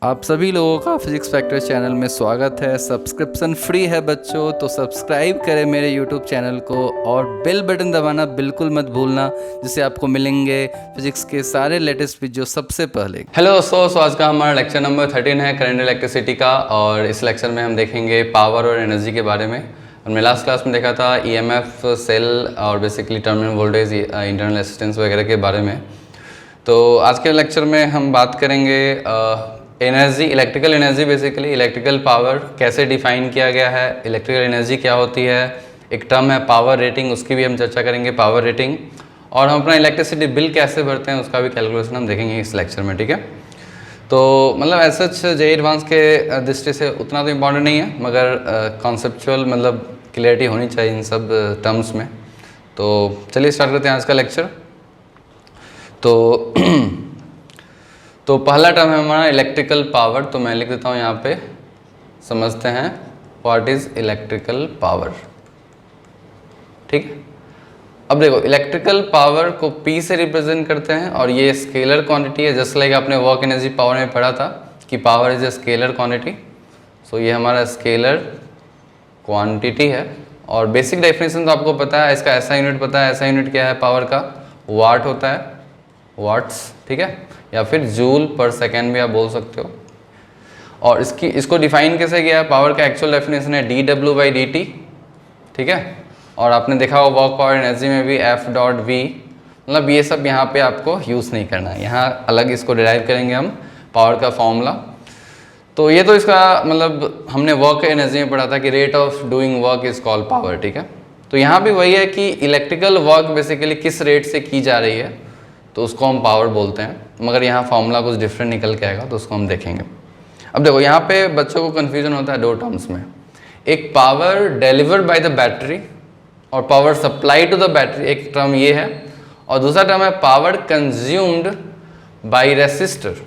आप सभी लोगों का फिजिक्स फैक्टर चैनल में स्वागत है। सब्सक्रिप्शन फ्री है बच्चों, तो सब्सक्राइब करें मेरे यूट्यूब चैनल को और बेल बटन दबाना बिल्कुल मत भूलना, जिससे आपको मिलेंगे फिजिक्स के सारे लेटेस्ट वीडियो सबसे पहले। हेलो दोस्तों, आज का हमारा लेक्चर नंबर 13 है करंट इलेक्ट्रिसिटी का। और इस लेक्चर में हम देखेंगे पावर और एनर्जी के बारे में। हमने लास्ट क्लास में देखा था ईएमएफ, सेल और basically terminal voltage, internal resistance वगैरह के बारे में। तो आज के लेक्चर में हम बात करेंगे energy, electrical energy, basically electrical power कैसे डिफाइन किया गया है, इलेक्ट्रिकल एनर्जी क्या होती है, एक टर्म है पावर रेटिंग, उसकी भी हम चर्चा करेंगे, पावर रेटिंग। और हम अपना इलेक्ट्रिसिटी बिल कैसे भरते हैं उसका भी कैलकुलेशन हम देखेंगे इस लेक्चर में, ठीक है। तो मतलब ऐसा जे एडवांस के दृष्टि से उतना तो इम्पॉर्टेंट नहीं है, मगर कॉन्सेप्चुअल मतलब क्लियरिटी होनी चाहिए इन सब टर्म्स में। तो चलिए स्टार्ट करते हैं आज का लेक्चर। तो पहला टर्म है हमारा इलेक्ट्रिकल पावर। तो मैं लिख देता हूँ यहाँ पे, समझते हैं व्हाट इज़ इलेक्ट्रिकल पावर, ठीक है। अब देखो, इलेक्ट्रिकल पावर को P से रिप्रेजेंट करते हैं और ये स्केलर क्वांटिटी है। जस्ट लाइक आपने वर्क एनर्जी पावर में पढ़ा था कि power is a scalar quantity. So ये हमारा स्केलर क्वांटिटी है। और बेसिक डेफिनेशन तो आपको पता है, इसका ऐसा यूनिट पता है। ऐसा यूनिट क्या है पावर का? वाट होता है, वाट्स, ठीक है, या फिर जूल पर सेकेंड भी आप बोल सकते हो। और इसको डिफाइन कैसे किया है? पावर का एक्चुअल डेफिनेशन है dW/dt, ठीक है। और आपने देखा हो वर्क पावर एनर्जी में भी F.V, मतलब ये सब यहाँ पे आपको यूज़ नहीं करना है, यहाँ अलग इसको डिराइव करेंगे हम पावर का फॉर्मूला। तो ये तो इसका मतलब हमने वर्क एनर्जी में पढ़ा था कि rate of doing work is called power, ठीक है। तो यहाँ भी वही है कि इलेक्ट्रिकल वर्क बेसिकली किस रेट से की जा रही है तो उसको हम पावर बोलते हैं, मगर यहाँ फॉर्मूला कुछ डिफरेंट निकल के आएगा तो उसको हम देखेंगे। अब देखो, यहाँ पे बच्चों को कन्फ्यूजन होता है दो टर्म्स में, एक power delivered by the battery और power supply to the battery, एक टर्म ये है। और दूसरा टर्म है पावर कंज्यूम्ड बाय रेसिस्टर।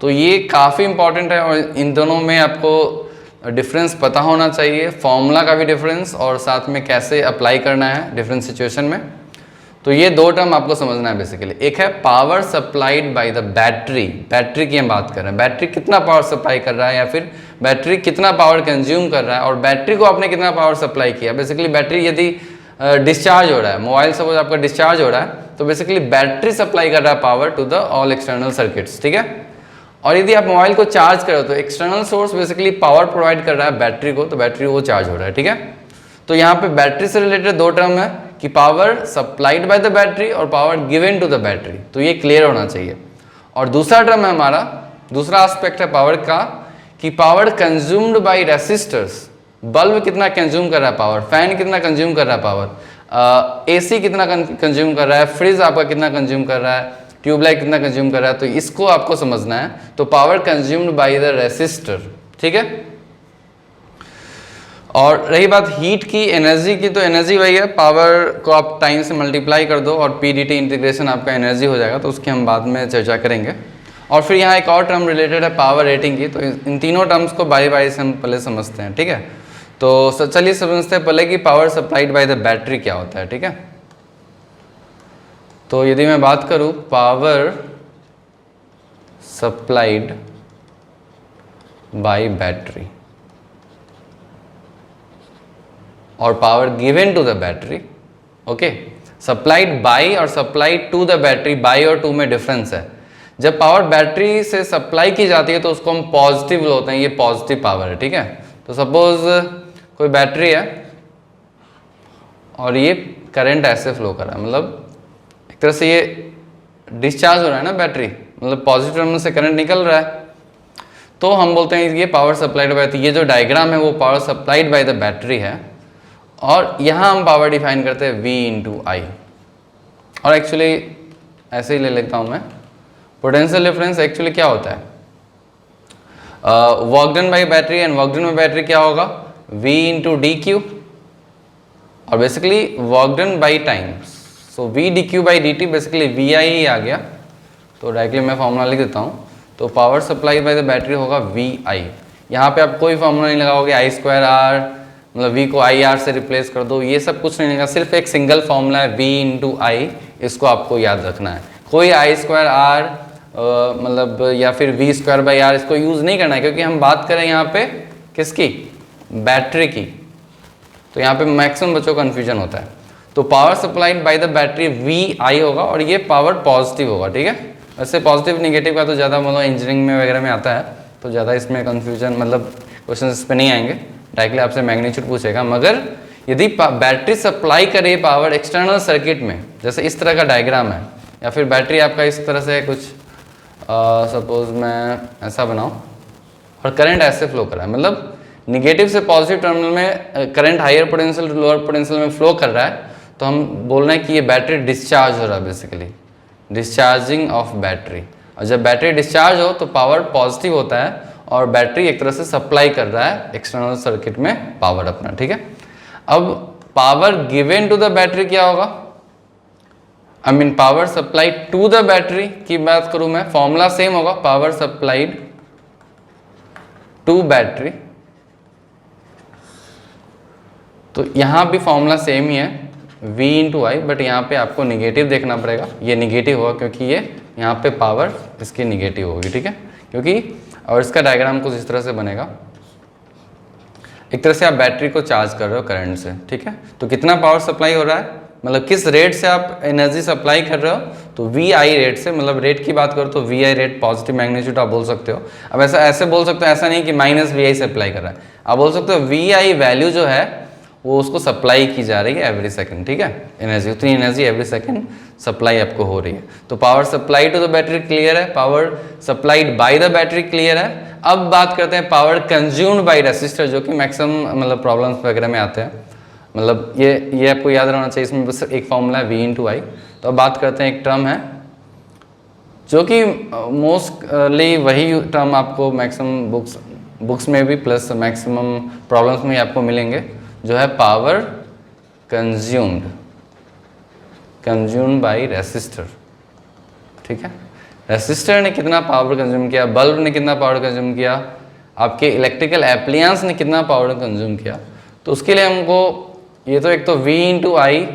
तो ये काफ़ी इंपॉर्टेंट है और इन दोनों में आपको डिफरेंस पता होना चाहिए, फॉर्मूला का भी डिफरेंस और साथ में कैसे अप्लाई करना है डिफरेंट सिचुएशन में। तो ये दो टर्म आपको समझना है बेसिकली। एक है power supplied by the battery, battery की हम बात कर रहे हैं, बैटरी कितना पावर सप्लाई कर रहा है या फिर बैटरी कितना पावर कंज्यूम कर रहा है और बैटरी को आपने कितना पावर सप्लाई किया। बेसिकली बैटरी यदि डिस्चार्ज हो रहा है, मोबाइल सपोज आपका डिस्चार्ज हो रहा है, तो बेसिकली बैटरी सप्लाई कर रहा है power to the all external circuits, ठीक है। और यदि आप मोबाइल को चार्ज करो तो external source basically power provide कर रहा है बैटरी को, तो बैटरी वो चार्ज हो रहा है, ठीक है। तो यहाँ पे बैटरी से रिलेटेड दो टर्म है कि power supplied by the battery और power given to the battery, तो ये क्लियर होना चाहिए। और दूसरा टर्म है हमारा, दूसरा एस्पेक्ट है पावर का कि power consumed by resistors. Bulb कितना कंज्यूम कर रहा है पावर, फैन कितना कंज्यूम कर रहा है पावर, एसी कितना कंज्यूम कर रहा है, फ्रिज आपका कितना कंज्यूम कर रहा है, ट्यूबलाइट कितना कंज्यूम कर रहा है, तो इसको आपको समझना है। तो power consumed by the resistor, ठीक है। और रही बात हीट की, एनर्जी की, तो एनर्जी वही है, पावर को आप टाइम से मल्टीप्लाई कर दो और PdT इंटीग्रेशन आपका एनर्जी हो जाएगा, तो उसकी हम बाद में चर्चा करेंगे। और फिर यहाँ एक और टर्म रिलेटेड है पावर रेटिंग की, तो इन तीनों टर्म्स को बारी बारी से हम पहले समझते हैं, ठीक है। तो चलिए समझते हैं पहले कि power supplied by the battery क्या होता है, ठीक है। तो यदि मैं बात करूँ पावर सप्लाइड बाय बैटरी और power given to the battery, okay. Supplied by और supplied to the battery, by और टू में डिफरेंस है। जब पावर बैटरी से सप्लाई की जाती है तो उसको हम पॉजिटिव बोलते हैं, ये पॉजिटिव पावर है, ठीक है। तो सपोज कोई बैटरी है और ये करंट ऐसे फ्लो कर रहा है, मतलब एक तरह से ये डिस्चार्ज हो रहा है ना बैटरी, मतलब पॉजिटिव टर्मिनल से करंट निकल रहा है, तो हम बोलते हैं ये पावर सप्लाइड बाय। ये जो डायग्राम है वो power supplied by the battery है और यहाँ हम पावर डिफाइन करते हैं V/I। और एक्चुअली ऐसे ही ले लेता हूँ मैं, पोटेंशियल डिफरेंस एक्चुअली क्या होता है, work done by battery and work done by battery क्या होगा, V/dQ, और basically work done by time, so V/dQ/dt basically VI ही आ गया। तो डायरेक्टली मैं फॉर्मूला लिख देता हूँ। तो power supply bye the battery होगा VI। यहाँ पे आप कोई फॉर्मूला नहीं लगाओगे, I²R, मतलब V को IR से रिप्लेस कर दो, ये सब कुछ नहीं लगा, सिर्फ एक सिंगल फॉर्मूला है V/I, इसको आपको याद रखना है। कोई I²R मतलब या फिर v²/r इसको यूज़ नहीं करना है, क्योंकि हम बात करें यहाँ पे किसकी, बैटरी की। तो यहाँ पे मैक्सिमम बच्चों को कन्फ्यूजन होता है। तो power supplied by the battery VI होगा और ये पावर पॉजिटिव होगा, ठीक है। वैसे पॉजिटिव निगेटिव का तो ज़्यादा मतलब इंजीनियरिंग में वगैरह में आता है, तो ज़्यादा इसमें कन्फ्यूजन मतलब क्वेश्चन इस पर नहीं आएंगे, डायरेक्टली आपसे मैग्नीट्यूड पूछेगा। मगर यदि बैटरी सप्लाई करे पावर एक्सटर्नल सर्किट में, जैसे इस तरह का डायग्राम है, या फिर बैटरी आपका इस तरह से कुछ सपोज मैं ऐसा बनाऊँ और करंट ऐसे फ्लो कर रहा है, मतलब निगेटिव से पॉजिटिव टर्मिनल में current higher potential lower potential में फ्लो कर रहा है, तो हम बोल रहे हैं कि ये बैटरी डिस्चार्ज हो रहा है, बेसिकली डिस्चार्जिंग ऑफ बैटरी। और जब बैटरी डिस्चार्ज हो तो पावर पॉजिटिव होता है और बैटरी एक तरह से सप्लाई कर रहा है एक्सटर्नल सर्किट में पावर अपना, ठीक है। अब power given to the battery क्या होगा, I mean power supplied to the battery की बात करूं मैं, फॉर्मूला सेम होगा, पावर सप्लाइड टू बैटरी। तो यहां भी फॉर्मूला सेम ही है V/I, बट यहाँ पे आपको निगेटिव देखना पड़ेगा, ये निगेटिव होगा क्योंकि ये यहाँ पे पावर इसकी निगेटिव होगी, ठीक है। क्योंकि और इसका डायग्राम कुछ इस तरह से बनेगा, एक तरह से आप बैटरी को चार्ज कर रहे हो करंट से, ठीक है। तो कितना पावर सप्लाई हो रहा है, मतलब किस रेट से आप एनर्जी सप्लाई कर रहे हो, तो VI रेट से, मतलब रेट की बात करो तो VI रेट पॉजिटिव मैग्नीट्यूड आप बोल सकते हो। अब ऐसे बोल सकते हो, ऐसा नहीं कि -VI से अप्लाई कर रहा है, आप बोल सकते हो VI वैल्यू जो है वो उसको सप्लाई की जा रही है एवरी सेकंड, ठीक है। एनर्जी, उतनी एनर्जी एवरी सेकंड सप्लाई आपको हो रही है। तो power supply to the battery clear है, power supplied by the battery clear है। अब बात करते हैं पावर कंज्यूम्ड बाय रेसिस्टर, जो कि मैक्सिमम मतलब प्रॉब्लम्स वगैरह में आते हैं, मतलब ये आपको याद रहना चाहिए, इसमें बस एक फॉर्मूला है V/I। तो अब बात करते हैं, एक टर्म है जो कि मोस्टली वही टर्म आपको मैक्सिमम बुक्स में भी प्लस मैक्सिमम प्रॉब्लम्स में आपको मिलेंगे, जो है पावर कंज्यूम्ड बाय रेसिस्टर, ठीक है। रेसिस्टर ने कितना पावर कंज्यूम किया, बल्ब ने कितना पावर कंज्यूम किया, आपके इलेक्ट्रिकल एप्लियंस ने कितना पावर कंज्यूम किया, तो उसके लिए हमको ये तो एक तो V/I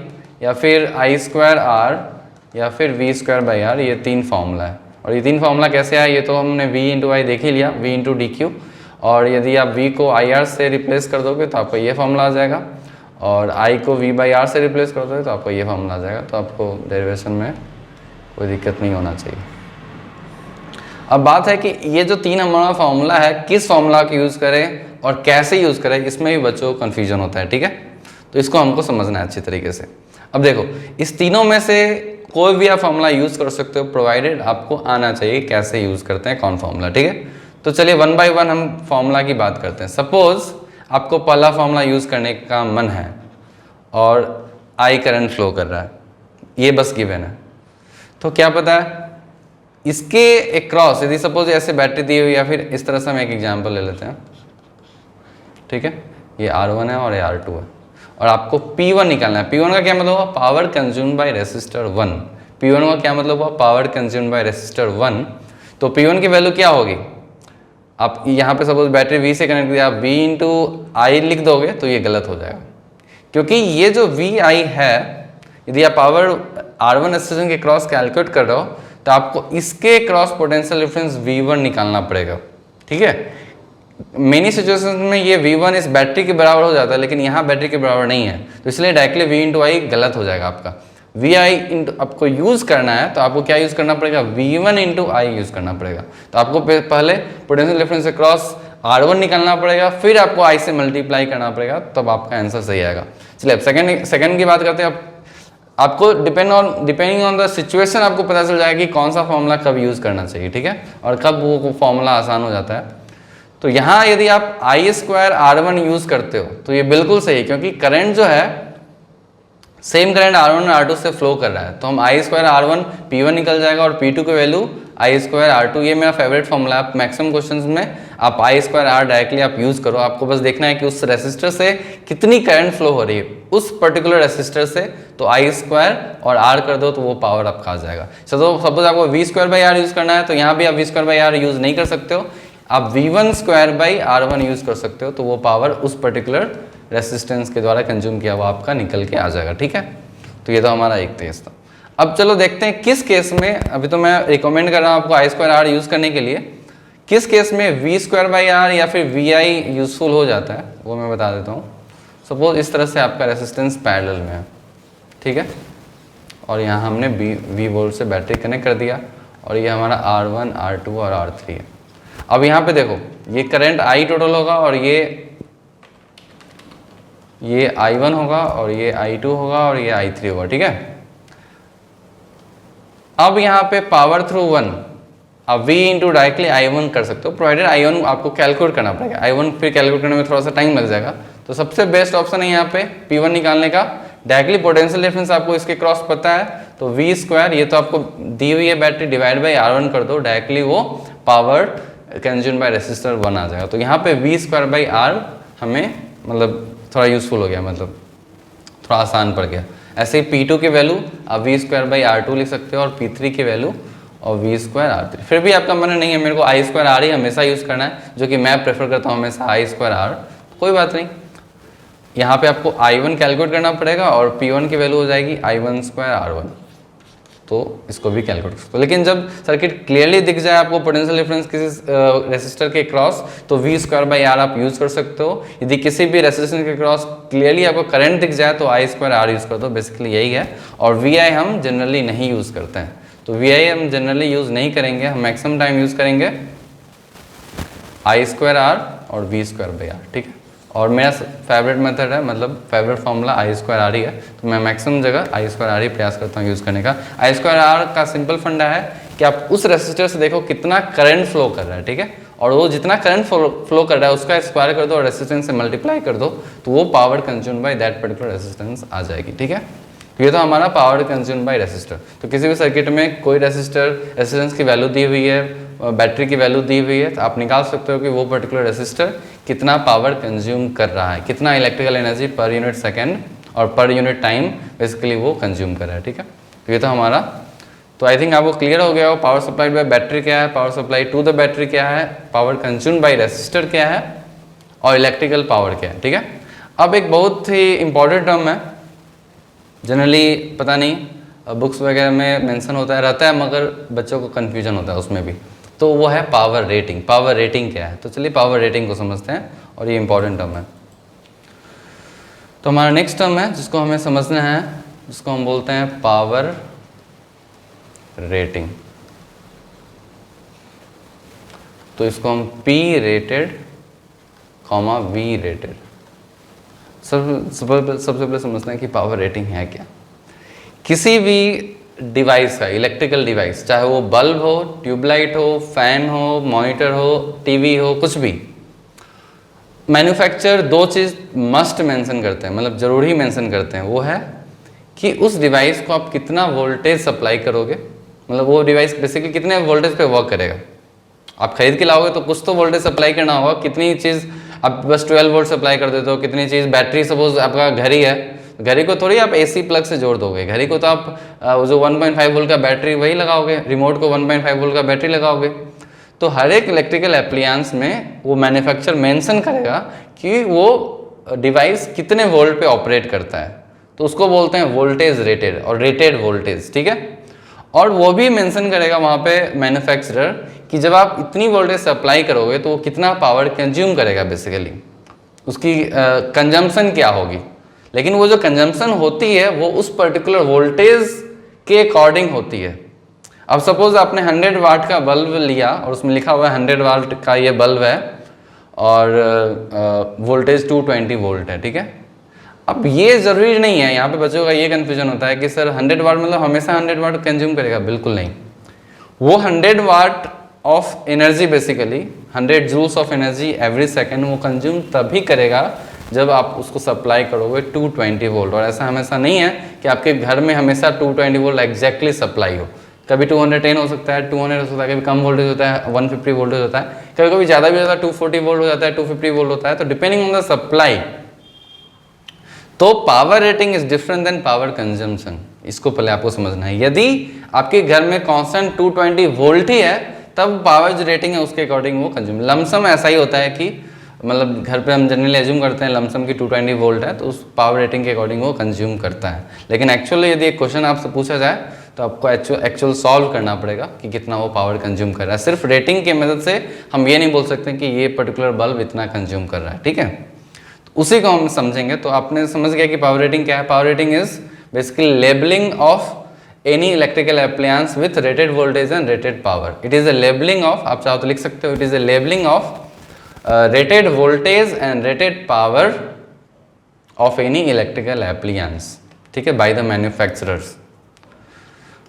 या फिर I²R या फिर V²/R, ये तीन फार्मूला है। और ये तीन फार्मूला कैसे आया, ये तो हमने V/I देख ही लिया, V/dQ। और यदि आप V को IR से रिप्लेस कर दोगे तो आपको ये फॉर्मूला आ जाएगा, और I को V/R से रिप्लेस कर दोगे तो आपको ये फॉर्मूला आ जाएगा। तो आपको डेरिवेशन में कोई दिक्कत नहीं होना चाहिए। अब बात है कि ये जो तीन हमारा फॉर्मूला है, किस फॉर्मूला का यूज़ करें और कैसे यूज़ करें, इसमें भी बच्चों को कन्फ्यूजन होता है, ठीक है। तो इसको हमको समझना है अच्छी तरीके से। अब देखो, इस तीनों में से कोई भी आप फॉर्मूला यूज़ कर सकते हो, प्रोवाइडेड आपको आना चाहिए कैसे यूज़ करते हैं कौन फॉर्मूला, ठीक है। तो चलिए 1 बाय 1 हम फॉर्मूला की बात करते हैं। सपोज आपको पहला फॉर्मूला यूज़ करने का मन है और I करंट फ्लो कर रहा है, ये बस गिवन है, तो क्या पता है इसके एक क्रॉस, यदि सपोज ऐसे बैटरी दी हुई, या फिर इस तरह से हम एक एग्जाम्पल ले लेते हैं, ठीक है। ये R1 है और ये R2 है, और आपको P1 निकालना है। P1 का क्या मतलब हुआ, power consumed by resistor 1। P1 का क्या मतलब हुआ, पावर कंज्यूम्ड बाय रेसिस्टर 1। तो P1 की वैल्यू क्या होगी, आप यहाँ पे सपोज बैटरी V से कनेक्ट किया, आप V/I लिख दोगे तो ये गलत हो जाएगा, क्योंकि ये जो VI है, यदि आप पावर R1 रेसिस्टेंस के क्रॉस कैलकुलेट कर रहे हो तो आपको इसके क्रॉस पोटेंशियल डिफरेंस V1 निकालना पड़ेगा, ठीक है। मेनी सिचुएशंस में ये V1 इस बैटरी के बराबर हो जाता है, लेकिन यहाँ बैटरी के बराबर नहीं है, तो इसलिए डायरेक्टली V/I गलत हो जाएगा आपका। VI आपको यूज़ करना है तो आपको क्या यूज़ करना पड़ेगा, V1/I यूज़ करना पड़ेगा। तो आपको पहले पोटेंशियल डिफरेंस से क्रॉस R1 निकालना पड़ेगा, फिर आपको I से मल्टीप्लाई करना पड़ेगा, तब आपका आंसर सही आएगा। चलिए अब सेकंड की बात करते हैं। आपको डिपेंडिंग ऑन द सिचुएशन आपको पता चल जाएगा कि कौन सा फॉर्मूला कब यूज़ करना चाहिए, ठीक है, और कब वो फॉर्मूला आसान हो जाता है। तो यहाँ यदि आप I²R1 यूज़ करते हो तो ये बिल्कुल सही है, क्योंकि करंट जो है सेम करंट R1 और R2 से फ्लो कर रहा है, तो हम I²R1 P1 निकल जाएगा और P2 की वैल्यू I²R2। ये मेरा फेवरेट फॉर्मूला है। आप मैक्सिमम क्वेश्चंस में आप I²R डायरेक्टली आप यूज़ करो, आपको बस देखना है कि उस रेसिस्टर से कितनी करंट फ्लो हो रही है उस पर्टिकुलर रेसिस्टर से, तो I² और R कर दो तो वो पावर आपका आ जाएगा। चलो सपोज आपको V²/R यूज़ करना है, तो यहाँ भी आप V²/R यूज़ नहीं कर सकते हो, आप V1² यूज़ कर सकते हो, तो वो पावर उस पर्टिकुलर रेसिस्टेंस के द्वारा कंज्यूम किया हुआ आपका निकल के आ जाएगा, ठीक है। तो ये तो हमारा एक केस था। अब चलो देखते हैं किस केस में, अभी तो मैं रिकमेंड कर रहा हूँ आपको I2R यूज़ करने के लिए, किस केस में V2/R या फिर VI यूज़फुल हो जाता है वो मैं बता देता हूँ। सपोज इस तरह से आपका रेसिस्टेंस पैरेलल में है, ठीक है, और यहाँ हमने V वोल्ट से बैटरी कनेक्ट कर दिया और ये हमारा R1, R2 और R3 है। अब यहाँ पे देखो ये करंट I टोटल होगा और ये I1 होगा और ये I2 होगा और ये I3 होगा, ठीक है। अब यहाँ पे पावर थ्रू 1 अब V इंटू डायरेक्टली I1 कर सकते हो, प्रोवाइडेड I1 आपको कैलकुलेट करना पड़ेगा। I1 फिर कैलकुलेट करने में थोड़ा सा टाइम लग जाएगा, तो सबसे बेस्ट ऑप्शन है यहाँ पे P1 निकालने का। डायरेक्टली पोटेंशियल डिफरेंस आपको इसके क्रॉस पता है, तो V2 ये तो आपको दी हुई है बैटरी डिवाइड बाई R1 कर दो, डायरेक्टली वो पावर कंज्यूम बाय रेसिस्टर 1 आ जाएगा। तो यहाँ पे V2/R हमें मतलब थोड़ा यूजफुल हो गया, मतलब थोड़ा आसान पड़ गया। ऐसे ही P2 की वैल्यू आप V2/R2 लिख सकते हो और P3 की वैल्यू और V2/R3। फिर भी आपका मन नहीं है मेरे को I2R ही हमेशा यूज़ करना है, जो कि मैं प्रेफर करता हूँ हमेशा I2R, कोई बात नहीं। यहाँ पे आपको I1 कैलकुलेट करना पड़ेगा और P1 की वैल्यू हो जाएगी I1/R1, तो इसको भी कैलकुलेट कर सकते हो। लेकिन जब सर्किट क्लियरली दिख जाए आपको पोटेंशियल डिफरेंस किसी रेसिस्टर के क्रॉस, तो V2/R आप यूज़ कर सकते हो। यदि किसी भी रेसिस्टर के क्रॉस क्लियरली आपको करंट दिख जाए तो I2R यूज़ कर दो, बेसिकली यही है। और VI हम जनरली नहीं यूज़ करते हैं, तो VI हम जनरली यूज़ नहीं करेंगे, हम मैक्सिमम टाइम यूज़ करेंगे I2R और V2/R, ठीक है। और मेरा फेवरेट मेथड है, मतलब फेवरेट फार्मूला I2R ही है, तो मैं मैक्सिमम जगह I2R ही प्रयास करता हूँ यूज़ करने का। I2R का सिंपल फंडा है कि आप उस रेसिस्टर से देखो कितना करंट फ्लो कर रहा है, ठीक है, और वो जितना करंट फ्लो कर रहा है उसका स्क्वायर कर दो और रेसिस्टेंस से मल्टीप्लाई कर दो, तो वो power consume by that particular resistance आ जाएगी, ठीक है। तो ये तो हमारा पावर कंज्यूम बाय रेसिस्टर। तो किसी भी सर्किट में कोई रेसिस्टेंस की वैल्यू दी हुई है, बैटरी की वैल्यू दी हुई है, तो आप निकाल सकते हो कि वो पर्टिकुलर रेसिस्टर कितना पावर कंज्यूम कर रहा है, कितना electrical energy per unit second और पर यूनिट टाइम बेसिकली वो कंज्यूम कर रहा है, ठीक है। तो ये तो हमारा, तो आई थिंक आपको क्लियर हो गया हो पावर सप्लाइड बाय बैटरी क्या है, power supply to the battery क्या है, पावर कंज्यूम बाय रेसिस्टर क्या है और इलेक्ट्रिकल पावर क्या है, ठीक है। अब एक बहुत ही इंपॉर्टेंट टर्म है, जनरली पता नहीं बुक्स वगैरह में मेंशन होता है रहता है, मगर बच्चों को कन्फ्यूजन होता है उसमें भी, तो वो है पावर रेटिंग। पावर रेटिंग क्या है, तो चलिए पावर रेटिंग को समझते हैं, और ये इंपॉर्टेंट टर्म है। तो हमारा नेक्स्ट टर्म है जिसको हमें समझना है, जिसको हम बोलते हैं पावर रेटिंग। तो इसको हम P rated comma V rated, सबसे पहले समझते हैं कि पावर रेटिंग है क्या। किसी भी डिवाइस का, इलेक्ट्रिकल डिवाइस, चाहे वो बल्ब हो, ट्यूबलाइट हो, फैन हो, मॉनिटर हो, टीवी हो, कुछ भी, मैन्युफैक्चरर दो चीज़ मस्ट मेंशन करते हैं, मतलब जरूरी मेंशन करते हैं, वो है कि उस डिवाइस को आप कितना वोल्टेज सप्लाई करोगे, मतलब वो डिवाइस बेसिकली कितने वोल्टेज पे वर्क करेगा। आप खरीद के लाओगे तो कुछ तो वोल्टेज सप्लाई करना होगा, कितनी चीज़ आप बस 12 वोल्ट सप्लाई कर देते हो, कितनी चीज़ बैटरी, सपोज आपका घड़ी है, घड़ी को थोड़ी आप AC प्लग से जोड़ दोगे, घड़ी को तो आप जो 1.5 वोल्ट का बैटरी वही लगाओगे, रिमोट को 1.5 वोल्ट का बैटरी लगाओगे। तो हर एक इलेक्ट्रिकल एप्लियंस में वो मैन्युफैक्चरर मेंशन करेगा कि वो डिवाइस कितने वोल्ट पे ऑपरेट करता है, तो उसको बोलते हैं वोल्टेज रेटेड और रेटेड वोल्टेज, ठीक है। और वो भी मेंशन करेगा वहाँ पे मैन्युफैक्चरर कि जब आप इतनी वोल्टेज सप्लाई करोगे तो वो कितना पावर कंज्यूम करेगा, बेसिकली उसकी कंजम्पशन क्या होगी। लेकिन वो जो कंजम्पशन होती है वो उस पर्टिकुलर वोल्टेज के अकॉर्डिंग होती है। अब सपोज आपने 100 वाट का बल्ब लिया और उसमें लिखा हुआ है 100 वाट का ये बल्ब है और वोल्टेज 220 वोल्ट है, ठीक है। अब ये ज़रूरी नहीं है, यहाँ पे बच्चों का ये कन्फ्यूजन होता है कि सर 100 वाट मतलब हमेशा 100 वाट कंज्यूम करेगा, बिल्कुल नहीं। वो 100 watt of energy, basically 100 joules of energy every second वो कंज्यूम तभी करेगा जब आप उसको सप्लाई करोगे 220 वोल्ट। और ऐसा हमेशा नहीं है कि आपके घर में हमेशा 220 वोल्ट एग्जैक्टली सप्लाई हो, कभी 210 हो सकता है, 200 हो सकता है, कभी कम वोल्टेज होता है, 150 वोल्टेज होता है, कभी कभी ज़्यादा भी होता है, 240 वोल्ट हो जाता है, 250 वोल्ट होता है, तो डिपेंडिंग ऑन द सप्लाई। तो power rating is different than power consumption, इसको पहले आपको समझना है। यदि आपके घर में कांस्टेंट 220 वोल्ट ही है तब पावर जो रेटिंग है उसके अकॉर्डिंग वो कंज्यूम, लमसम ऐसा ही होता है कि मतलब घर पे हम जनरली एज्यूम करते हैं लमसम की 220 वोल्ट है तो उस पावर रेटिंग के अकॉर्डिंग वो कंज्यूम करता है। लेकिन एक्चुअली यदि एक क्वेश्चन आपसे पूछा जाए तो आपको एक्चुअल सॉल्व करना पड़ेगा कि कितना वो पावर कंज्यूम कर रहा है। सिर्फ रेटिंग के मदद से हम ये नहीं बोल सकते कि ये पर्टिकुलर बल्ब इतना कंज्यूम कर रहा है, ठीक है। तो उसी को हम समझेंगे। तो आपने समझ गया कि पावर रेटिंग क्या है। Power rating is basically labelling of any electrical appliance with rated voltage and rated power. It is a labelling of, आप चाहो तो लिख सकते हो, it is a labelling of rated voltage and rated power of any electrical appliance, ठीक है, by the manufacturers.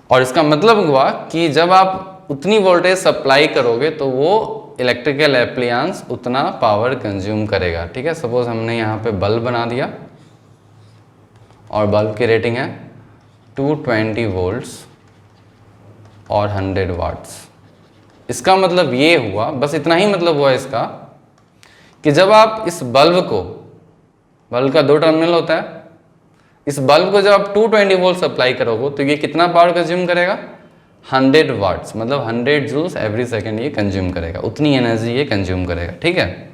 और इसका मतलब हुआ कि जब आप उतनी वोल्टेज सप्लाई करोगे तो वो इलेक्ट्रिकल एप्लायंस उतना पावर कंज्यूम करेगा, ठीक है। सपोज हमने यहाँ पे बल्ब बना दिया और बल्ब की रेटिंग है 220 वोल्ट्स और 100 वाट्स। इसका मतलब ये हुआ, बस इतना ही मतलब हुआ इसका, कि जब आप इस बल्ब का 2 टर्मिनल होता है, इस बल्ब को जब आप 220 वोल्ट सप्लाई करोगे तो ये कितना पावर कंज्यूम करेगा, 100 वाट्स, मतलब 100 जूल्स एवरी सेकेंड ये कंज्यूम करेगा, उतनी एनर्जी ये कंज्यूम करेगा, ठीक है।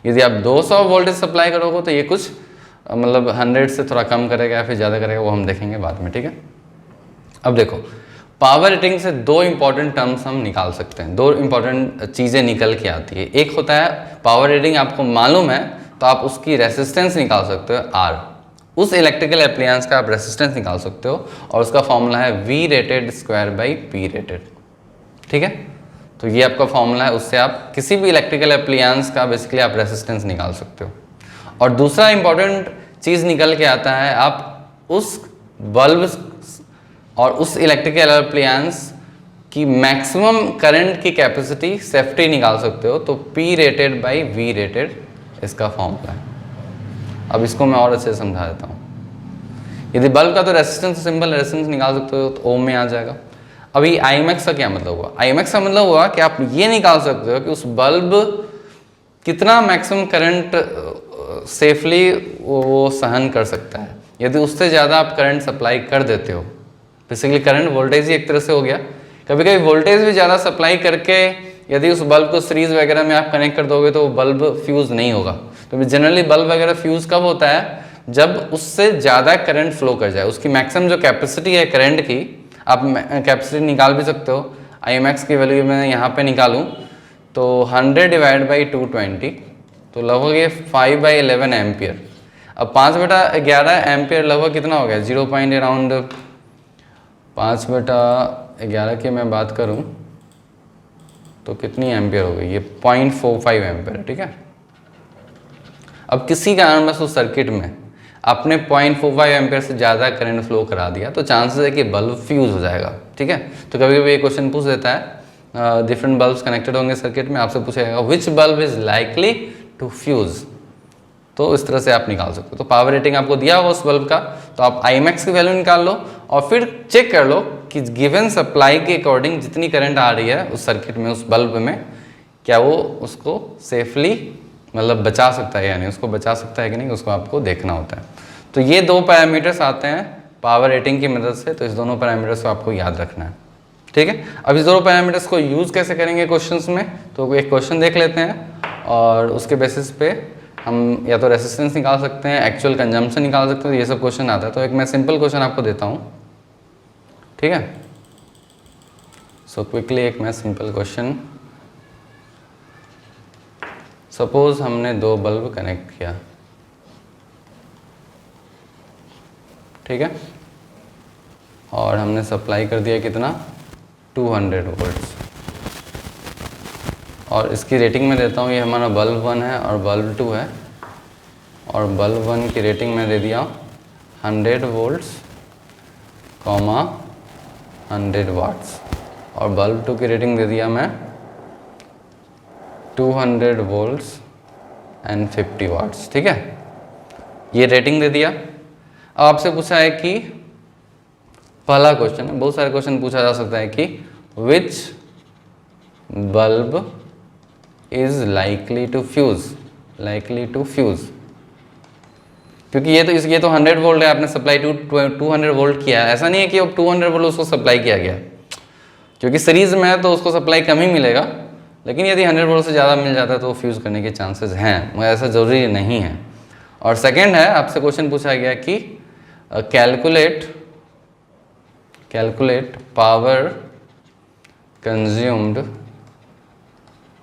यदि आप 200 वोल्टेज सप्लाई करोगे तो ये कुछ मतलब 100 से थोड़ा कम करेगा या फिर ज़्यादा करेगा, वो हम देखेंगे बाद में, ठीक है। अब देखो, पावर रेटिंग से 2 इंपॉर्टेंट टर्म्स हम निकाल सकते हैं, 2 इंपॉर्टेंट चीज़ें निकल के आती है। एक होता है पावर रेटिंग आपको मालूम है तो आप उसकी रेसिस्टेंस निकाल सकते हो R, उस इलेक्ट्रिकल एप्लायंस का आप रेसिस्टेंस निकाल सकते हो और उसका फॉर्मूला है V rated square by P rated, ठीक है। तो ये आपका फॉर्मूला है, उससे आप किसी भी इलेक्ट्रिकल एप्लायंस का बेसिकली आप रेसिस्टेंस निकाल सकते हो। और दूसरा इंपॉर्टेंट चीज़ निकल के आता है, आप उस बल्ब और उस इलेक्ट्रिकल एप्लायंस की मैक्सिमम करंट की कैपेसिटी सेफ्टी निकाल सकते हो। तो P rated by V rated इसका फॉर्मूला है। अब इसको मैं और अच्छे से समझा देता हूँ। यदि बल्ब का तो रेसिस्टेंस, सिंपल रेसिस्टेंस निकाल सकते हो तो ओम में आ जाएगा। अभी IMAX का क्या मतलब हुआ, IMAX का मतलब हुआ कि आप ये निकाल सकते हो कि उस बल्ब कितना मैक्सिमम करंट सेफली वो सहन कर सकता है। यदि उससे ज़्यादा आप करंट सप्लाई कर देते हो, बेसिकली करंट वोल्टेज ही एक तरह से हो गया। कभी कभी वोल्टेज भी ज़्यादा सप्लाई करके यदि उस बल्ब को सीरीज वगैरह में आप कनेक्ट कर दोगे तो वो बल्ब फ्यूज़ नहीं होगा। तो जनरली बल्ब वगैरह फ्यूज़ कब होता है, जब उससे ज़्यादा करंट फ्लो कर जाए, उसकी मैक्सिमम जो कैपेसिटी है करंट की, आप कैपेसिटी निकाल भी सकते हो। IMAX की वैल्यू मैं यहाँ पे निकालूँ तो 100 डिवाइड बाई 220, तो लगभग ये 5/11 एम्पियर। अब 5/11 एम्पियर लगभग कितना हो गया, 0 पॉइंट अराउंड 5/11 की मैं बात करूं तो कितनी एम्पियर हो गई, ये 0.45 एम्पियर है, ठीक है। अब किसी कारणवश उस सर्किट में आपने 0.45 एम्पियर से ज़्यादा करंट फ्लो करा दिया तो चांसेस है कि बल्ब फ्यूज़ हो जाएगा, ठीक है। तो कभी कभी ये क्वेश्चन पूछ देता है, डिफरेंट बल्ब्स कनेक्टेड होंगे सर्किट में, आपसे पूछेगा which bulb is likely to fuse, तो इस तरह से आप निकाल सकते हो। तो पावर रेटिंग आपको दिया हुआ उस बल्ब का, तो आप IMAX की वैल्यू निकाल लो और फिर चेक कर लो कि गिवन सप्लाई के अकॉर्डिंग जितनी करंट आ रही है उस सर्किट में, उस बल्ब में, क्या वो उसको सेफली मतलब बचा सकता है या नहीं, उसको बचा सकता है कि नहीं, उसको आपको देखना होता है। तो ये 2 पैरामीटर्स आते हैं पावर रेटिंग की मदद से, तो इस दोनों पैरामीटर्स को आपको याद रखना है, ठीक है। अब इस दोनों पैरामीटर्स को यूज़ कैसे करेंगे क्वेश्चंस में, तो एक क्वेश्चन देख लेते हैं और उसके बेसिस पे हम या तो रेसिस्टेंस निकाल सकते हैं, एक्चुअल कंजम्पशन निकाल सकते हैं, ये सब क्वेश्चन आता है। तो एक मैं सिंपल क्वेश्चन आपको देता हूँ, ठीक है। सो क्विकली एक मैं सिंपल क्वेश्चन, सपोज हमने 2 बल्ब कनेक्ट किया, ठीक है, और हमने सप्लाई कर दिया कितना, 200 वोल्ट्स, और इसकी रेटिंग में देता हूँ, ये हमारा बल्ब 1 है और बल्ब 2 है, और बल्ब 1 की रेटिंग में दे दिया 100 वोल्ट्स, 100 वाट्स, और बल्ब 2 की रेटिंग दे दिया मैं 200 वोल्ट्स एंड 50 वाट्स, ठीक है। ये रेटिंग दे दिया। अब आपसे पूछा है कि पहला क्वेश्चन है, बहुत सारे क्वेश्चन पूछा जा सकता है कि which bulb is likely to fuse, क्योंकि ये तो 100 वोल्ट है, आपने सप्लाई 200 वोल्ट किया है। ऐसा नहीं है कि अब 200 वोल्ट उसको सप्लाई किया गया, क्योंकि सीरीज में है तो उसको सप्लाई कम ही मिलेगा, लेकिन यदि 100 वोल्ट से ज़्यादा मिल जाता है तो वो फ्यूज़ करने के चांसेस हैं, मगर ऐसा ज़रूरी नहीं है। और सेकंड है, आपसे क्वेश्चन पूछा गया कि calculate calculate power consumed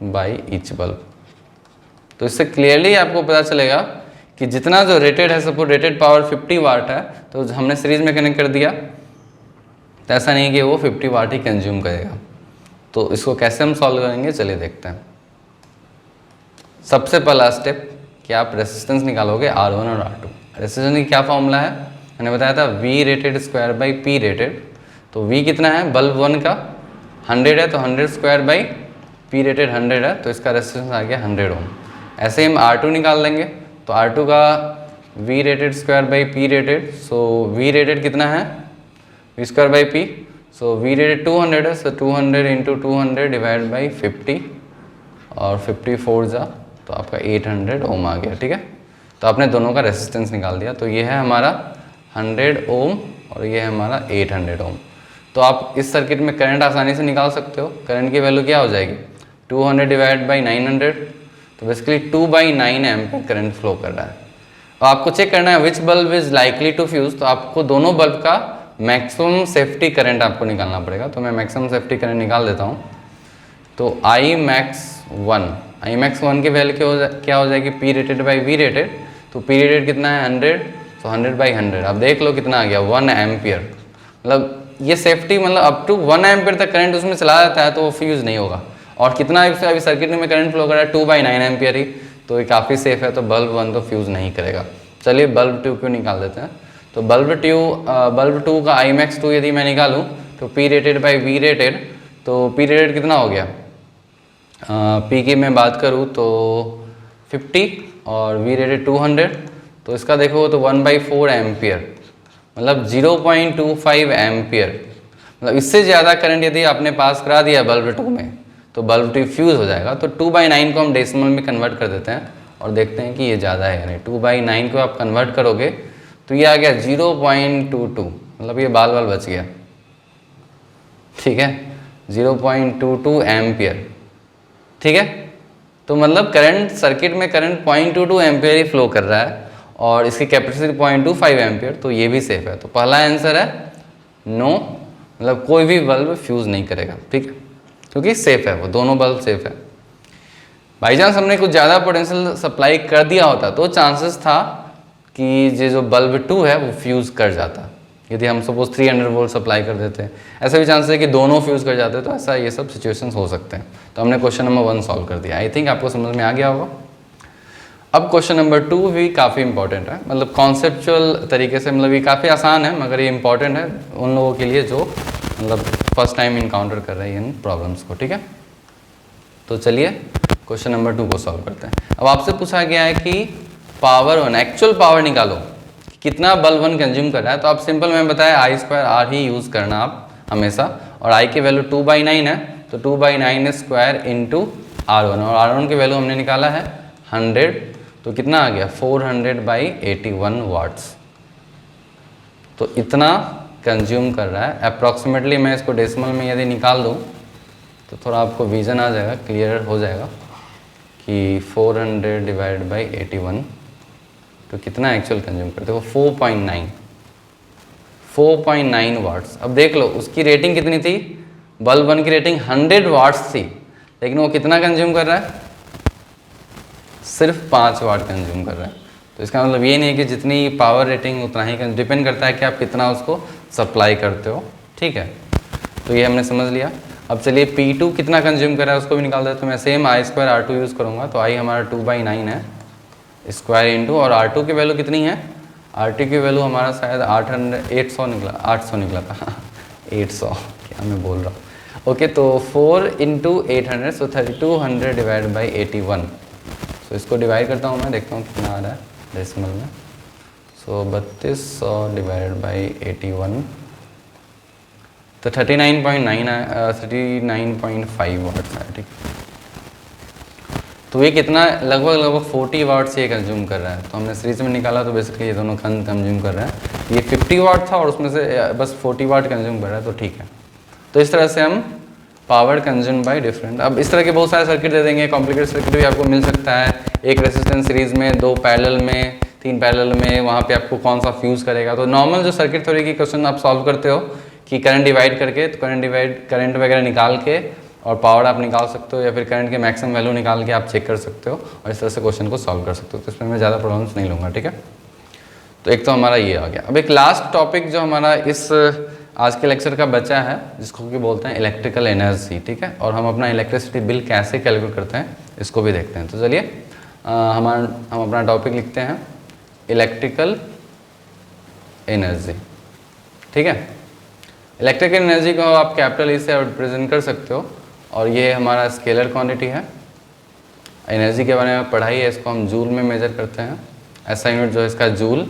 by each bulb. तो इससे क्लियरली आपको पता चलेगा कि जितना जो रेटेड है, सपोज रेटेड पावर 50 वाट है, तो हमने सीरीज में कनेक्ट कर दिया, तो ऐसा नहीं कि वो 50 वाट ही कंज्यूम करेगा। तो इसको कैसे हम सॉल्व करेंगे, चलिए देखते हैं। सबसे पहला स्टेप कि आप रेसिस्टेंस निकालोगे R1 और R2। रेसिस्टेंस की क्या फॉर्मूला है, मैंने बताया था V rated square by P rated. तो V कितना है, बल्ब 1 का 100 है, तो 100 स्क्वायर बाई P रेटेड 100 है, तो इसका रेसिस्टेंस आ गया 100 ओम। ऐसे ही हम R2 निकाल लेंगे, तो R2 का V rated square by P rated, so V rated कितना है, V square by P, so V rated 200 है, सो 200 इंटू 200 डिवाइड बाई 50 और 54 जा तो आपका 800 ओम आ गया। ठीक है, तो आपने दोनों का रेसिस्टेंस निकाल दिया। तो ये है हमारा 100 ओम और ये है हमारा 800 ओम। तो आप इस सर्किट में करंट आसानी से निकाल सकते हो। करंट की वैल्यू क्या हो जाएगी, 200 डिवाइड बाई 900, तो बेसिकली 2/9 एम्पीयर करंट फ्लो कर रहा है। तो आपको चेक करना है which bulb is likely to fuse, तो आपको दोनों बल्ब का मैक्सिमम सेफ्टी करंट आपको निकालना पड़ेगा। तो मैं मैक्सिमम सेफ्टी करंट निकाल देता हूँ। तो Imax1 की वैल्यू क्या हो जाएगी, P rated by V rated. तो P रेटेड कितना है 100, तो 100/100 आप देख लो कितना आ गया 1 एम्पियर। मतलब ये सेफ्टी, मतलब अप टू 1 एम्पियर तक करंट उसमें चला जाता है तो वो फ्यूज़ नहीं होगा। और कितना अभी सर्किट में करंट फ्लो कर रहा है 2/9 एम्पियर ही, तो ये काफ़ी सेफ है। तो बल्ब 1 तो फ्यूज़ नहीं करेगा। चलिए बल्ब 2 को निकाल देते हैं। तो बल्ब 2 का Imax2 यदि मैं निकालूँ तो P rated by V rated, तो P रेटेड कितना हो गया, P की मैं बात करूँ तो 50 और V रेटेड 200, तो इसका देखो तो 1/4 एम्पियर, मतलब 0.25 एम्पियर। मतलब इससे ज़्यादा करंट यदि आपने पास करा दिया बल्ब 2 में तो बल्ब 2 फ्यूज़ हो जाएगा। तो 2/9 को हम डेसिमल में कन्वर्ट कर देते हैं और देखते हैं कि ये ज़्यादा है या नहीं। 2/9 को आप कन्वर्ट करोगे तो ये आ गया 0.22, मतलब ये बाल बच गया। ठीक है, 0.22 एम्पियर। ठीक है, तो मतलब करंट सर्किट में करंट 0.22 एम्पियर ही फ्लो कर रहा है और इसकी कैपेसिटी 0.25 एम्पियर, तो ये भी सेफ है। तो पहला आंसर है नो, मतलब कोई भी बल्ब फ्यूज़ नहीं करेगा। ठीक है, क्योंकि सेफ है, वो दोनों बल्ब सेफ है। बाई चांस हमने कुछ ज़्यादा पोटेंशियल सप्लाई कर दिया होता तो चांसेस था कि ये जो बल्ब 2 है वो फ्यूज़ कर जाता। यदि हम सपोज 300 वोल्ट सप्लाई कर देते हैं, ऐसा भी चांस है कि दोनों फ्यूज़ कर जाते, तो ऐसा ये सब सिचुएशंस हो सकते हैं। तो हमने क्वेश्चन नंबर 1 सॉल्व कर दिया। आई थिंक आपको समझ में आ गया होगा। अब क्वेश्चन नंबर 2 भी काफ़ी इंपॉर्टेंट है, मतलब कॉन्सेप्चुअल तरीके से, मतलब ये काफ़ी आसान है मगर ये इंपॉर्टेंट है उन लोगों के लिए जो मतलब फर्स्ट टाइम इनकाउंटर कर रहे हैं इन प्रॉब्लम्स को। ठीक है, तो चलिए क्वेश्चन नंबर 2 को सॉल्व करते हैं। अब आपसे पूछा गया है कि पावर 1, एक्चुअल पावर निकालो, कितना बल्ब 1 कंज्यूम कर रहा है। तो आप सिंपल मैंने बताया I2R ही यूज़ करना आप हमेशा, और I की वैल्यू 2/9 है, तो 2/9 स्क्वायर इंटू R1, और R1 की वैल्यू हमने निकाला है 100, तो कितना आ गया 400/81 वाट्स। तो इतना कंज्यूम कर रहा है अप्रॉक्सीमेटली। मैं इसको डेसिमल में यदि निकाल दूँ तो थोड़ा आपको विजन आ जाएगा, क्लियर हो जाएगा कि 400 डिवाइड बाई 81 तो कितना एक्चुअल कंज्यूम करते हो, 4.9 वाट्स। अब देख लो उसकी रेटिंग कितनी थी, बल्ब 1 की रेटिंग 100 वाट्स थी, लेकिन वो कितना कंज्यूम कर रहा है, सिर्फ 5 वाट कंज्यूम कर रहा है। तो इसका मतलब ये नहीं है कि जितनी पावर रेटिंग उतना ही डिपेंड करता है कि आप कितना उसको सप्लाई करते हो। ठीक है, तो ये हमने समझ लिया। अब चलिए P2 कितना कंज्यूम कर रहा है उसको भी निकाल देते हैं। तो मैं सेम I2R2 यूज़ करूँगा, तो I हमारा 2/9 है स्क्वायर इंटू, और R2 की वैल्यू कितनी है, R2 की वैल्यू हमारा शायद 800 निकला था 800 क्या मैं बोल रहा हूँ। ओके, तो 4 इंटू 800, सो 3200 डिवाइड बाई 81। सो इसको डिवाइड करता हूँ मैं, देखता हूँ कितना आ रहा है डेसिमल में। सो 3200 डिवाइड बाई 81, तो 39.5 वाट्स है। ठीक, तो ये कितना लगभग 40 वाट्स ये कंज्यूम कर रहा है। तो हमने सीरीज में निकाला तो बेसिकली ये दोनों कंज्यूम कर रहा है। ये 50 वाट था और उसमें से बस 40 वाट कंज्यूम कर रहा है, तो ठीक है। तो इस तरह से हम पावर कंज्यूम बाय डिफरेंट, अब इस तरह के बहुत सारे सर्किट दे देंगे। कॉम्प्लिकेटेड सर्किट भी आपको मिल सकता है, एक रेसिस्टेंस सीरीज में, 2 पैरेलल में, 3 पैरेलल में, वहाँ पे आपको कौन सा फ्यूज़ करेगा। तो नॉर्मल जो सर्किट थ्योरी की क्वेश्चन आप सॉल्व करते हो कि करंट डिवाइड करके, तो करंट वगैरह निकाल के और पावर आप निकाल सकते हो, या फिर करंट के मैक्सिमम वैल्यू निकाल के आप चेक कर सकते हो और इस तरह से क्वेश्चन को सॉल्व कर सकते हो। तो इसमें मैं ज़्यादा प्रॉब्लम्स नहीं लूँगा, ठीक है। तो एक तो हमारा ये आ गया। अब एक लास्ट टॉपिक जो हमारा इस आज के लेक्चर का बचा है, जिसको कि बोलते हैं इलेक्ट्रिकल एनर्जी, ठीक है। और हम अपना इलेक्ट्रिसिटी बिल कैसे कैलकुलेट करते हैं इसको भी देखते हैं। तो चलिए हम अपना टॉपिक लिखते हैं इलेक्ट्रिकल एनर्जी, ठीक है। इलेक्ट्रिकल एनर्जी को आप कैपिटल ई से रिप्रेजेंट कर सकते हो और ये हमारा स्केलर क्वांटिटी है। एनर्जी के बारे में पढ़ाई है, इसको हम जूल में मेजर करते हैं। ऐसा यूनिट जो है इसका जूल,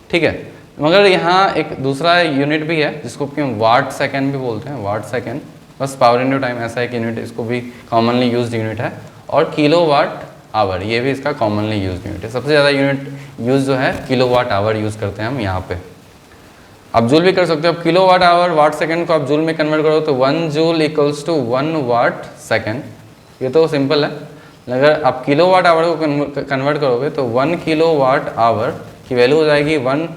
ठीक है। मगर यहाँ एक दूसरा यूनिट भी है जिसको कि हम वाट सेकेंड भी बोलते हैं, वाट सेकेंड, बस पावर इंटू टाइम ऐसा एक यूनिट, इसको भी कॉमनली यूज्ड यूनिट है। और किलो वाट आवर, ये भी इसका कॉमनली यूज्ड यूनिट है। सबसे ज़्यादा यूनिट यूज जो है किलो वाट आवर यूज़ करते हैं हम यहाँ पे। आप जूल भी कर सकते हो। अब kilowatt hour watt second को आप जूल में कन्वर्ट करो तो 1 joule equals to 1 watt second. ये तो सिंपल है। अगर आप किलो वाट आवर को कन्वर्ट करोगे तो 1 किलो वाट आवर की वैल्यू हो जाएगी 1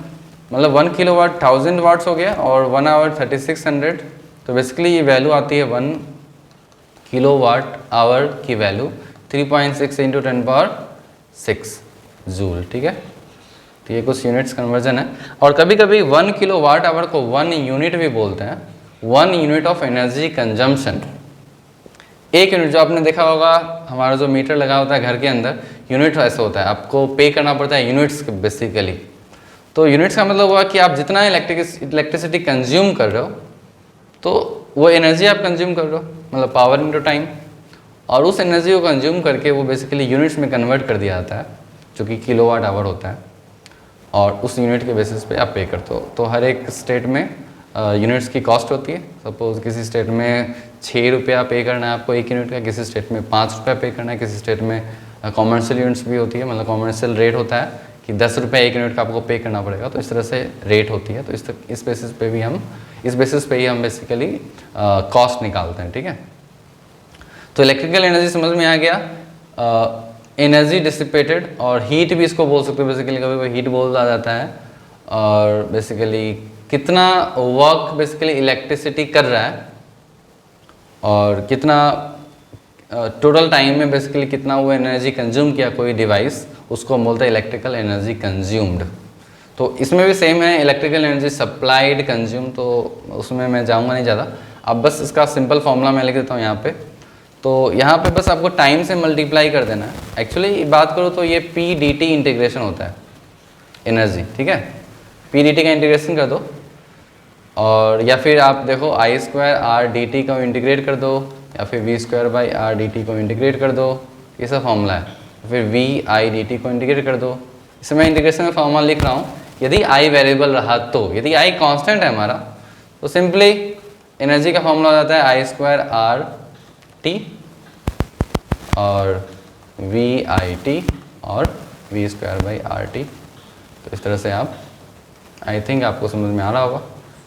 किलो वाट 1000 वाट्स हो गया और 1 आवर 3600। तो बेसिकली ये वैल्यू आती है 1 किलो वाट आवर की वैल्यू 3.6 इंटू 10⁻6 जूल, ठीक है। तो ये कुछ यूनिट्स कन्वर्जन है। और कभी कभी 1 किलो वाट आवर को 1 यूनिट भी बोलते हैं, 1 यूनिट ऑफ एनर्जी कंजम्पशन। एक यूनिट जो आपने देखा होगा, हमारा जो मीटर लगा होता है घर के अंदर, यूनिट ऐसा होता है, आपको पे करना पड़ता है यूनिट्स बेसिकली। तो यूनिट्स का मतलब हुआ कि आप जितना इलेक्ट्रिसिटी कंज्यूम कर रहे हो तो वो एनर्जी आप कंज्यूम कर रहे हो, मतलब पावर इंटू टाइम। और उस एनर्जी को कंज्यूम करके वो बेसिकली यूनिट्स में कन्वर्ट कर दिया जाता है, जो कि किलो वाट आवर होता है। और उस यूनिट के बेसिस पे आप पे करते हो। तो हर एक स्टेट में यूनिट्स की कॉस्ट होती है। सपोज किसी स्टेट में 6 रुपया पे करना है आपको 1 यूनिट का, किसी स्टेट में 5 रुपया पे करना है, किसी स्टेट में कॉमर्शियल यूनिट्स भी होती है, मतलब कॉमर्शियल रेट होता है कि 10 रुपया 1 यूनिट का आपको पे करना पड़ेगा। तो इस तरह से रेट होती है। तो इस बेसिस पे ही हम बेसिकली कॉस्ट निकालते हैं, ठीक है। तो इलेक्ट्रिकल एनर्जी समझ में आ गया। एनर्जी डिसिपेटेड, और हीट भी इसको बोल सकते हो, बेसिकली कभी कोई हीट बोला जाता है। और बेसिकली कितना वर्क बेसिकली इलेक्ट्रिसिटी कर रहा है और कितना टोटल टाइम में बेसिकली कितना वो एनर्जी कंज्यूम किया कोई डिवाइस, उसको हम बोलते हैं इलेक्ट्रिकल एनर्जी कंज्यूम्ड। तो इसमें भी सेम है, इलेक्ट्रिकल एनर्जी सप्लाइड कंज्यूम, तो उसमें मैं जाऊँगा नहीं ज़्यादा। अब बस इसका सिंपल फॉर्मूला मैं लिख देता हूँ यहाँ पे। तो यहाँ पे बस आपको टाइम से मल्टीप्लाई कर देना है। एक्चुअली बात करो तो ये पी डी टी इंटीग्रेशन होता है एनर्जी, ठीक है। पी डी टी का इंटीग्रेशन कर दो, और या फिर आप देखो I square R d t को इंटीग्रेट कर दो, या फिर V square by R d t को इंटीग्रेट कर दो, ये सब फॉर्मूला है। फिर वी आई डी टी को इंटीग्रेट कर दो। इसमें मैं इंटीग्रेशन में फॉर्मूला लिख रहा हूँ। यदि आई वेरिएबल रहा तो, यदि आई कांस्टेंट है हमारा, तो सिंपली एनर्जी का फॉर्मूला हो जाता है आई स्क्वायर आर टी और वी आई टी और V square by R t. तो इस तरह से आप, आई थिंक आपको समझ में आ रहा होगा।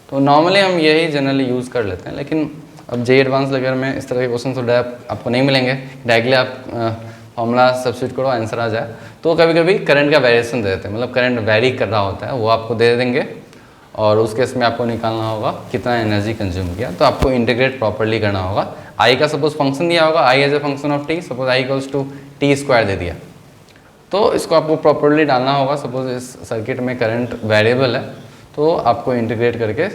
तो नॉर्मली हम यही जनरली यूज़ कर लेते हैं, लेकिन अब जे एडवांस वगैरह में इस तरह के क्वेश्चन तो आपको नहीं मिलेंगे। डायरेक्टली आप फॉर्मूला सब्स्टिट्यूट करो, आंसर आ जाए। तो कभी कभी करंट का वेरिएशन दे देते हैं, मतलब करंट वेरी कर रहा होता है, वो आपको दे देंगे और उस केस में आपको निकालना होगा कितना एनर्जी कंज्यूम किया। तो आपको इंटीग्रेट प्रॉपर्ली करना होगा। आई का सपोज फंक्शन दिया होगा, I as a function of T, suppose I equals to T square दे दिया, तो इसको आपको प्रॉपर्ली डालना होगा। सपोज इस सर्किट में करंट वेरिएबल है, तो आपको इंटीग्रेट करके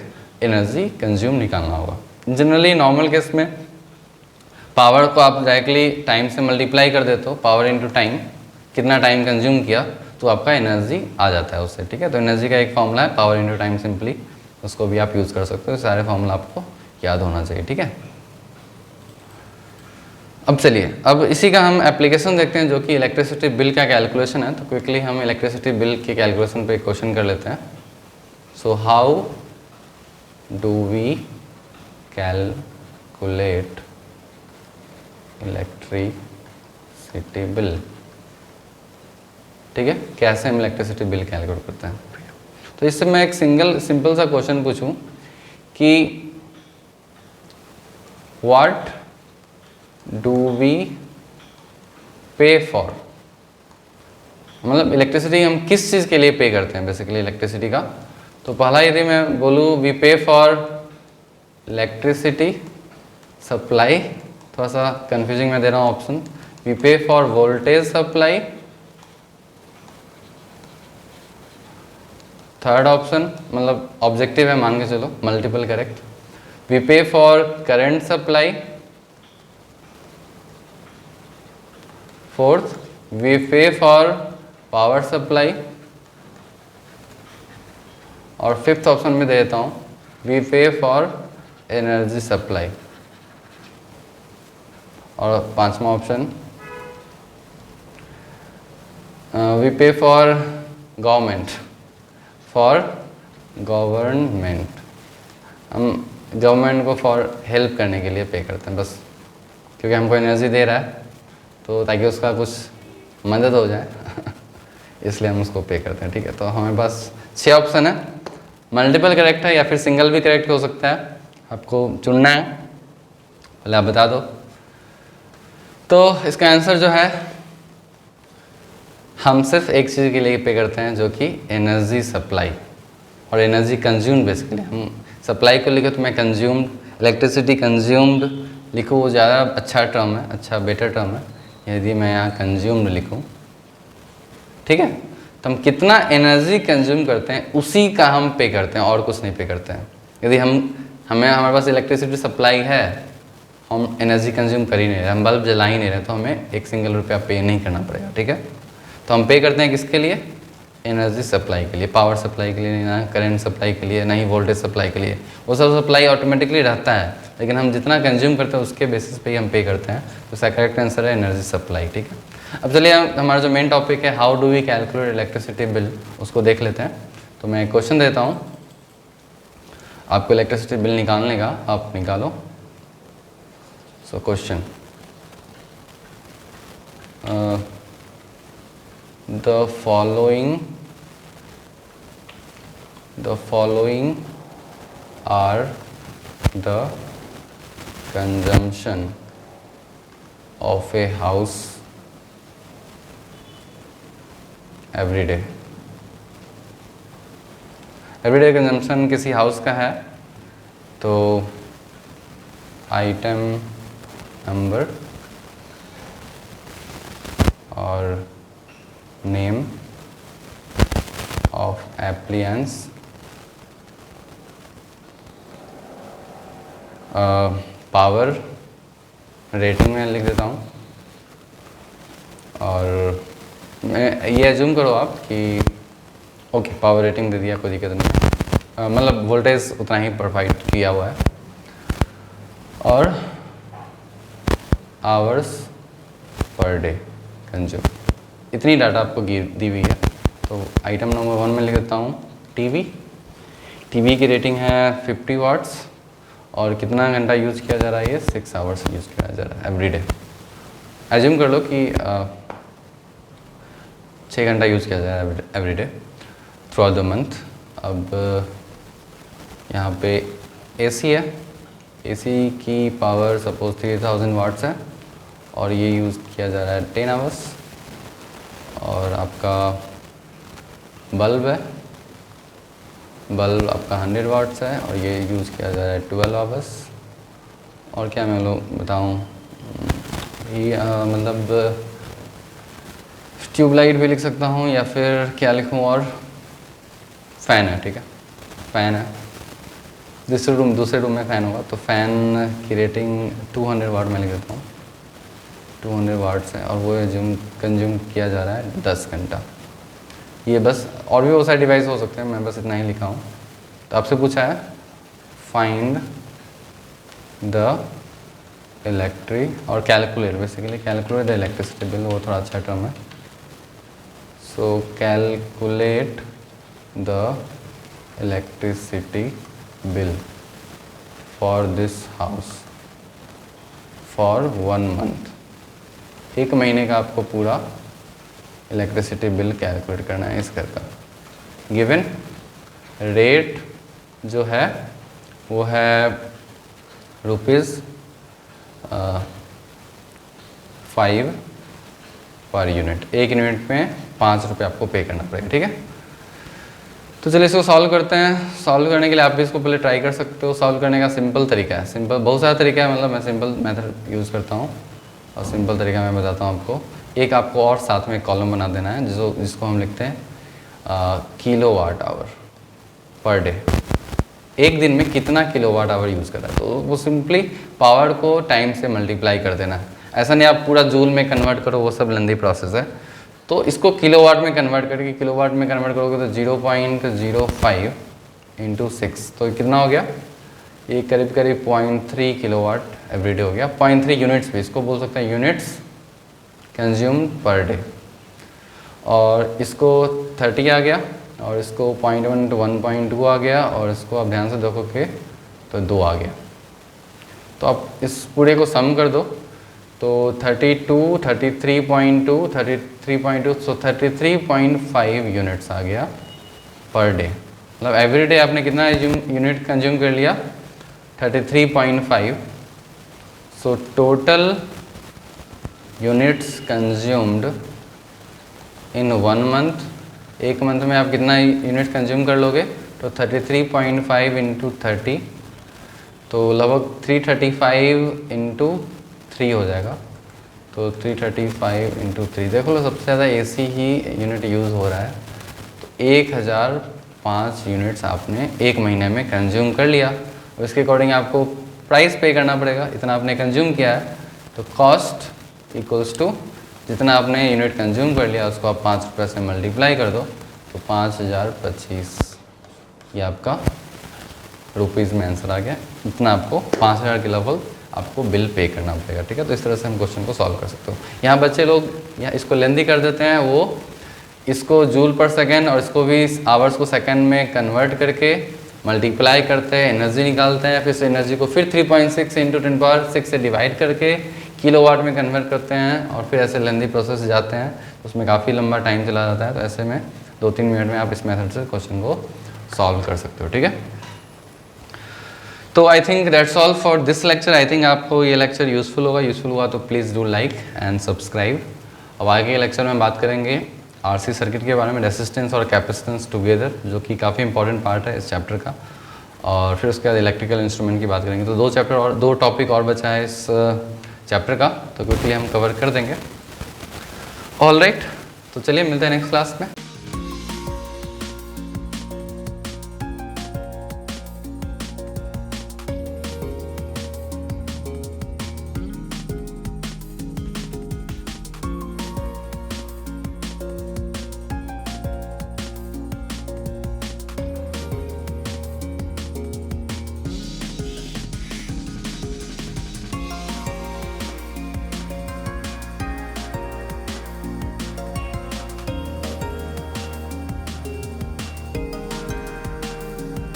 एनर्जी कंज्यूम निकालना होगा। जनरली नॉर्मल केस में पावर को आप डायरेक्टली टाइम से मल्टीप्लाई कर देते हो, पावर इनटू टाइम, कितना टाइम कंज्यूम किया, तो आपका एनर्जी आ जाता है उससे, ठीक है। तो एनर्जी का एक फॉर्मूला है पावर इनटू टाइम सिंपली, उसको भी आप यूज़ कर सकते हो। सारे फॉर्मूला आपको याद होना चाहिए, ठीक है। अब चलिए, अब इसी का हम एप्लीकेशन देखते हैं, जो कि इलेक्ट्रिसिटी बिल का कैलकुलेशन है। तो क्विकली हम इलेक्ट्रिसिटी बिल के कैलकुलेशन पे एक क्वेश्चन कर लेते हैं। So how do we calculate electricity bill, ठीक है। कैसे हम इलेक्ट्रिसिटी बिल कैलकुलेट करते हैं। तो इससे मैं एक सिंपल सा क्वेश्चन पूछूं कि what do we pay for, मतलब इलेक्ट्रिसिटी हम किस चीज़ के लिए पे करते हैं बेसिकली इलेक्ट्रिसिटी का। तो पहला यदि मैं बोलूँ we pay for electricity supply, थोड़ा सा कंफ्यूजिंग मैं दे रहा हूँ option. We pay for voltage supply, third option मतलब ऑब्जेक्टिव है मान के चलो, multiple correct. We pay for current supply, fourth we pay for power supply, और फिफ्थ ऑप्शन में दे देता हूँ we pay for energy supply, और पांचवा option we pay for government, for government, हम गवर्नमेंट को फॉर हेल्प करने के लिए पे करते हैं बस, क्योंकि हमको एनर्जी दे रहा है तो ताकि उसका कुछ मदद हो जाए इसलिए हम उसको पे करते हैं, ठीक है। तो हमारे पास 6 ऑप्शन है, मल्टीपल करेक्ट है या फिर सिंगल भी करेक्ट हो सकता है, आपको चुनना है, पहले आप बता दो। तो इसका आंसर जो है, हम सिर्फ एक चीज़ के लिए पे करते हैं जो कि एनर्जी सप्लाई और एनर्जी कंज्यूम्ड। बेसिकली हम सप्लाई को लिखे तो मैं कंज्यूम्ड, इलेक्ट्रिसिटी कंज्यूम्ड लिखूँ, वो ज़्यादा अच्छा टर्म है, अच्छा बेटर टर्म है यदि मैं यहाँ कंज्यूम्ड लिखूँ, ठीक है। तो हम कितना एनर्जी कंज्यूम करते हैं उसी का हम पे करते हैं और कुछ नहीं पे करते हैं। यदि हमारे पास इलेक्ट्रिसिटी सप्लाई है, हम एनर्जी कंज्यूम कर ही नहीं रहे, हम बल्ब जला ही नहीं रहे, तो हमें एक सिंगल रुपया पे नहीं करना पड़ेगा, ठीक है। तो हम पे करते हैं किसके लिए? एनर्जी सप्लाई के लिए, पावर सप्लाई के लिए, ना करंट सप्लाई के लिए, ना ही वोल्टेज सप्लाई के लिए। वो सब सप्लाई ऑटोमेटिकली रहता है, लेकिन हम जितना कंज्यूम करते हैं उसके बेसिस पे ही हम पे करते हैं। तो इसका करेक्ट आंसर है एनर्जी सप्लाई, ठीक है। अब चलिए हमारा जो मेन टॉपिक है how do we calculate electricity bill, उसको देख लेते हैं। तो मैं एक क्वेश्चन देता हूँ आपको इलेक्ट्रिसिटी बिल निकालने का, आप निकालो। So question, the following are the consumption of a house every day। Everyday consumption किसी हाउस का है, तो आइटम नंबर और name of appliances, power rating में लिख देता हूँ, और मैं ये एज्यूम करो आप कि ओके पावर रेटिंग दे दिया, कोई दिक्कत नहीं, मतलब वोल्टेज उतना ही प्रोवाइड किया हुआ है, और आवर्स पर डे कंज्यूम, इतनी डाटा आपको दी हुई है। तो आइटम नंबर 1 में लिख देता हूँ टीवी। टीवी की रेटिंग है 50 वाट्स, और कितना घंटा यूज़ किया जा रहा है? ये 6 आवर्स यूज़ किया जा रहा है एवरीडे। एज्यूम कर लो कि 6 घंटा यूज़ किया जा रहा है everyday through out the month. अब यहाँ पे एसी है, एसी की पावर सपोज 3000 वाट्स है, और ये यूज़ किया जा रहा है 10 आवर्स। और आपका बल्ब है, बल्ब आपका 100 वाट्स है, और ये यूज़ किया जा रहा है 12 आवर्स। और क्या मैं लोग बताऊँ, ये मतलब ट्यूबलाइट भी लिख सकता हूँ, या फिर क्या लिखूँ, और फ़ैन है, ठीक है, फ़ैन है। दूसरे रूम में फ़ैन होगा, तो फ़ैन की रेटिंग 200 वाट में लिख देता हूँ, 200 वाट्स है, और वो कंज्यूम किया जा रहा है 10 घंटा। ये बस, और भी बहुत सारे डिवाइस हो सकते हैं, मैं बस इतना ही लिखा हूँ। तो आपसे पूछा है फाइंड द और calculate, basically calculate the electricity bill, वो थोड़ा अच्छा टर्म है। सो calculate the electricity bill for this house for 1 month. 1 महीने का आपको पूरा इलेक्ट्रिसिटी बिल कैलकुलेट करना है इस घर का। गिवन रेट जो है वो है ₹5 पर यूनिट। 1 यूनिट में 5 रुपये आपको पे करना पड़ेगा, ठीक है। तो चलिए इसको सॉल्व करते हैं। सॉल्व करने के लिए आप भी इसको पहले ट्राई कर सकते हो। सॉल्व करने का सिंपल तरीका है, सिंपल बहुत सारा तरीका है, मतलब मैं सिंपल मेथड यूज़ करता हूँ और सिंपल तरीका मैं बताता हूँ आपको। एक आपको और साथ में कॉलम बना देना है जिसको हम लिखते हैं किलोवाट आवर पर डे। एक दिन में कितना किलोवाट आवर यूज़ कर रहा है, तो वो सिंपली पावर को टाइम से मल्टीप्लाई कर देना है। ऐसा नहीं आप पूरा जूल में कन्वर्ट करो, वो सब लेंदी प्रोसेस है। तो इसको किलोवाट में कन्वर्ट करके किलोवाट में कन्वर्ट करोगे तो 0.05 इंटू 6, तो कितना हो गया, ये करीब करीब 0.3 किलोवाट एवरीडे हो गया। 0.3 यूनिट्स भी इसको बोल सकते हैं, यूनिट्स कंज्यूम पर डे। और इसको 30 आ गया और इसको 0.1 to 1.2 आ गया और इसको आप ध्यान से देखोगे तो 2 आ गया। तो आप इस पूरे को सम कर दो तो 32, 33.2, 33.2, सो 33.5 यूनिट्स आ गया पर डे। मतलब एवरी डे आपने कितना यूनिट कंज्यूम कर लिया, 33.5। So total units consumed in 1 month, एक मंथ में आप कितना यूनिट कंज्यूम कर लोगे, तो 33.5 इंटू 30, तो लगभग 335 इंटू 3 हो जाएगा। तो 335 इंटू 3, देखो लो सबसे ज़्यादा AC ही यूनिट यूज़ हो रहा है। तो 1005 यूनिट्स आपने एक महीने में कंज्यूम कर लिया। और इसके अकॉर्डिंग आपको प्राइस पे करना पड़ेगा, इतना आपने कंज्यूम किया है। तो कॉस्ट इक्वल्स टू जितना आपने यूनिट कंज्यूम कर लिया उसको आप 5 रुपये से मल्टीप्लाई कर दो, तो 5025 ये आपका रुपीज़ में आंसर आ गया। इतना आपको 5000 के लेवल आपको बिल पे करना पड़ेगा, ठीक है। तो इस तरह से हम क्वेश्चन को सॉल्व कर सकते हो। यहाँ बच्चे लोग यहाँ इसको लेंदी कर देते हैं, वो इसको जूल पर सेकेंड और इसको भी आवर्स को सेकेंड में कन्वर्ट करके मल्टीप्लाई करते हैं, एनर्जी निकालते हैं, फिर से एनर्जी को फिर 3.6 इंटू 10⁻6 से डिवाइड करके किलोवाट में कन्वर्ट करते हैं और फिर ऐसे लेंदी प्रोसेस जाते हैं। उसमें काफ़ी लंबा टाइम चला जाता है। तो ऐसे में 2-3 मिनट में आप इस मेथड से क्वेश्चन को सॉल्व कर सकते हो, ठीक है। तो I think that's all for this lecture. I think आपको ये लेक्चर यूज़फुल होगा। यूज़फुल हुआ तो please do like and subscribe. अब आगे के लेक्चर में बात करेंगे RC सर्किट के बारे में, रेसिस्टेंस और कैपेसिटेंस टुगेदर, जो कि काफ़ी इंपॉर्टेंट पार्ट है इस चैप्टर का। और फिर उसके बाद इलेक्ट्रिकल इंस्ट्रूमेंट की बात करेंगे। तो 2 टॉपिक और बचा है इस चैप्टर का, तो क्विकली हम कवर कर देंगे। ऑल राइट, तो चलिए मिलते हैं नेक्स्ट क्लास में।